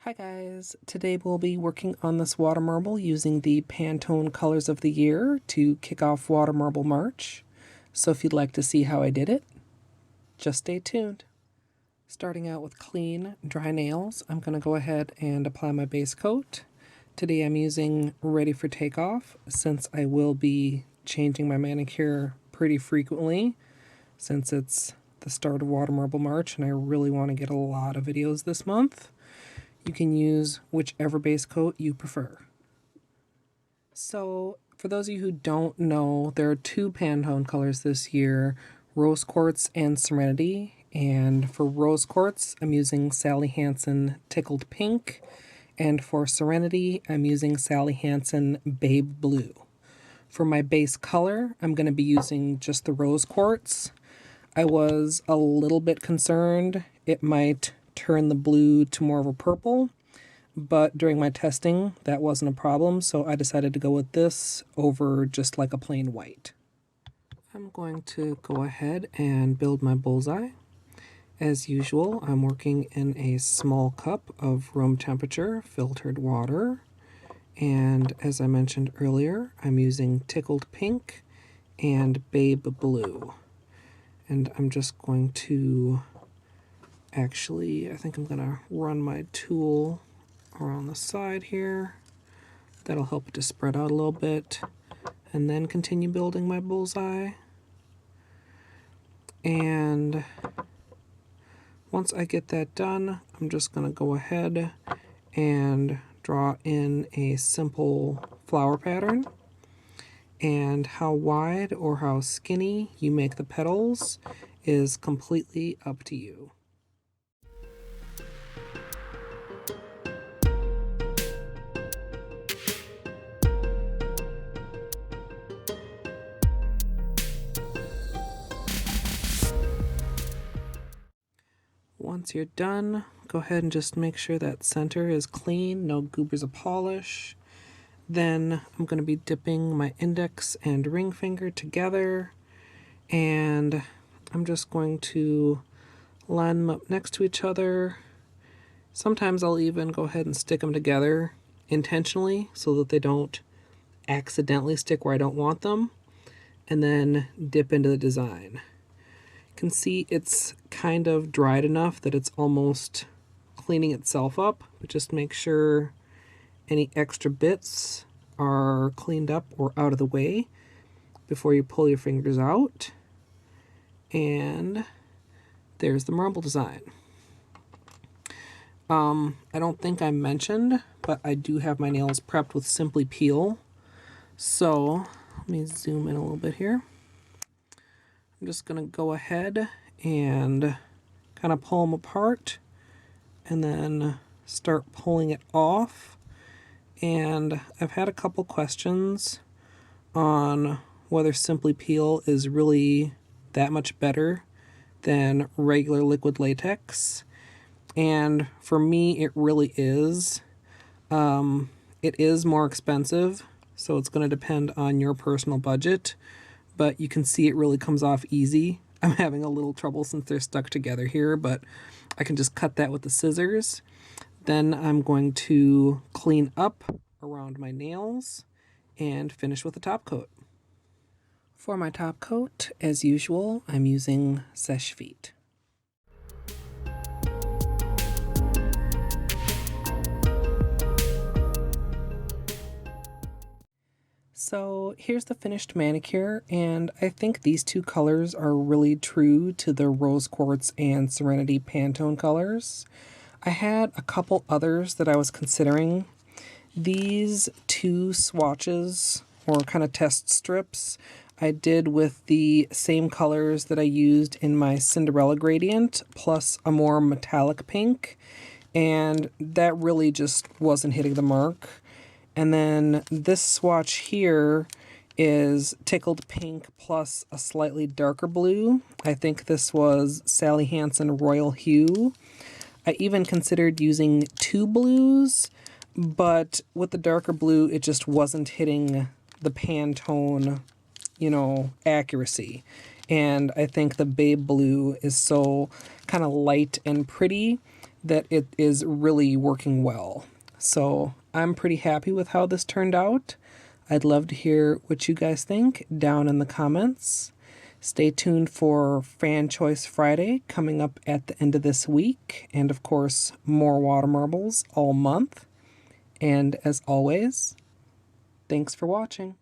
Hi guys, today we'll be working on this water marble using the Pantone Colors of the Year to kick off Water Marble March. So if you'd like to see how I did it, just stay tuned. Starting out with clean, dry nails, I'm going to go ahead and apply my base coat. Today I'm using Ready for Takeoff since I will be changing my manicure pretty frequently since it's the start of Water Marble March and I really want to get a lot of videos this month. You can use whichever base coat you prefer. So, for those of you who don't know, there are two Pantone colors this year, Rose Quartz and Serenity. And for Rose Quartz, I'm using Sally Hansen Tickled Pink. And for Serenity, I'm using Sally Hansen Babe Blue. For my base color, I'm going to be using just the Rose Quartz. I was a little bit concerned it might turn the blue to more of a purple, but during my testing that wasn't a problem, so I decided to go with this over just like a plain white. I'm going to go ahead and build my bullseye. As usual, I'm working in a small cup of room temperature filtered water, and as I mentioned earlier, I'm using Tickled Pink and Babe Blue, and I'm just going to I think I'm going to run my tool around the side here. That'll help it to spread out a little bit. And then continue building my bullseye. And once I get that done, I'm just going to go ahead and draw in a simple flower pattern. And how wide or how skinny you make the petals is completely up to you. Once you're done, go ahead and just make sure that center is clean, no goobers of polish. Then I'm going to be dipping my index and ring finger together, and I'm just going to line them up next to each other. Sometimes I'll even go ahead and stick them together intentionally so that they don't accidentally stick where I don't want them, and then dip into the design. Can see it's kind of dried enough that it's almost cleaning itself up, but just make sure any extra bits are cleaned up or out of the way before you pull your fingers out. And there's the marble design. I don't think I mentioned, but I do have my nails prepped with Simply Peel. So let me zoom in a little bit here. I'm just going to go ahead and kind of pull them apart and then start pulling it off. And I've had a couple questions on whether Simply Peel is really that much better than regular liquid latex. And for me, it really is. It is more expensive, so it's going to depend on your personal budget. But you can see it really comes off easy. I'm having a little trouble since they're stuck together here, but I can just cut that with the scissors. Then I'm going to clean up around my nails and finish with the top coat. For my top coat, as usual, I'm using Seche Vite. So here's the finished manicure, and I think these two colors are really true to the Rose Quartz and Serenity Pantone colors. I had a couple others that I was considering. These two swatches, or kind of test strips, I did with the same colors that I used in my Cinderella gradient, plus a more metallic pink, and that really just wasn't hitting the mark. And then this swatch here is Tickled Pink plus a slightly darker blue. I think this was Sally Hansen Royal Hue. I even considered using two blues, but with the darker blue, it just wasn't hitting the Pantone, accuracy. And I think the Babe Blue is so kind of light and pretty that it is really working well. So I'm pretty happy with how this turned out. I'd love to hear what you guys think down in the comments. Stay tuned for Fan Choice Friday coming up at the end of this week, and of course more water marbles all month. And as always, thanks for watching.